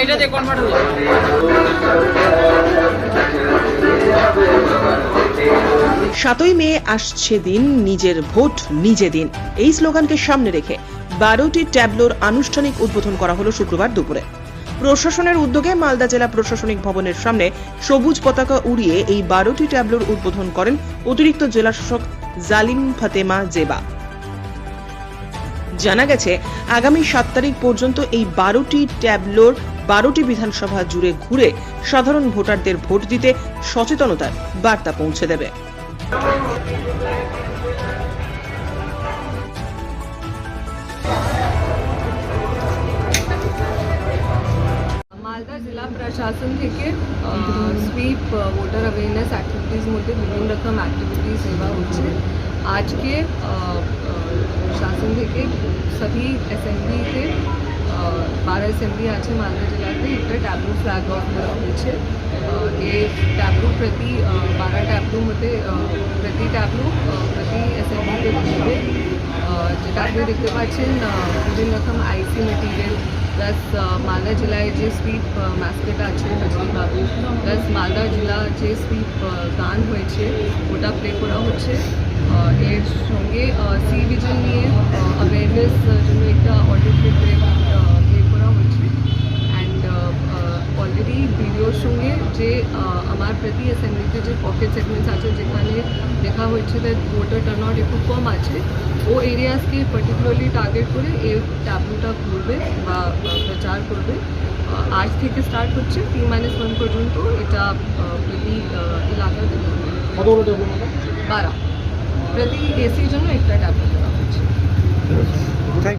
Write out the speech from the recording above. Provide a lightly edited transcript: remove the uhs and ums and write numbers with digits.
এটাতে কনভার্ট হলো। 7ই মে আসছে দিন, নিজের ভোট নিজে দিন, এই স্লোগানকে সামনে রেখে 12টি ট্যাবলোর আনুষ্ঠানিক উদ্বোধন করা হলো শুক্রবার দুপুরে। প্রশাসনের উদ্যোগে মালদা জেলা প্রশাসনিক ভবনের সামনে সবুজ পতাকা উড়িয়ে এই 12টি ট্যাবলোর উদ্বোধন করেন অতিরিক্ত জেলা শাসক জালিম ফাতেমা জেবা। জানা গেছে, আগামী 7 তারিখ পর্যন্ত এই 12টি ট্যাবলোর 12টি বিধানসভা জুড়ে ঘুরে সাধারণ ভোটারদের ভোট দিতে সচেতনতার বার্তা পৌঁছে দেবে। মালদা জেলা প্রশাসন থেকে সুইপ ভোটার অ্যাওয়ারনেস অ্যাক্টিভিটিস মধ্যে বিভিন্ন রকম অ্যাক্টিভিটিস নেওয়া হচ্ছে। আজকে শাসন থেকে সবই অ্যাসেম্বলিতে 12 অ্যাসেম্বলি আছে মালদা জেলাতে একটা ট্যাবলু ফ্ল্যাগ অফ করা হয়েছে। এই ট্যাবলু প্রতি 12 ট্যাবলু মধ্যে প্রতি ট্যাবলু প্রতি অ্যাসেম্বলিতে ঘুরবে। যেটা আপনি দেখতে পাচ্ছেন বিভিন্ন রকম আইসি মেটেরিয়াল প্লাস মালদা জেলায় যে সুইপ ম্যাসকেট আছে হজরি বাবু প্লাস মালদা জেলা যে সুইপ গান হয়েছে ওটা প্লে করা হচ্ছে। এর সঙ্গে সি ভিজিল নিয়ে অ্যাওয়ারনেস জন্য একটা অডিও ক্লিপ প্লে করা হচ্ছে। অ্যান্ড অলরেডি ভিডিওর সঙ্গে যে আমার প্রতি অ্যাসেম্বলিতে যে পকেট সেগমেন্টস আছে যেখানে দেখা হচ্ছে যে ভোটার টার্ন আউট একটু কম আছে, ও এরিয়াসকে পার্টিকুলারলি টার্গেট করে এই ট্যাবলুটা ঘুরবে বা প্রচার করবে। আজ থেকে স্টার্ট হচ্ছে 3-1 পর্যন্ত এটা প্রতি এলাকাতে 12 প্রতি এসির জন্য একটা ট্যাবলেট দেওয়া হচ্ছে।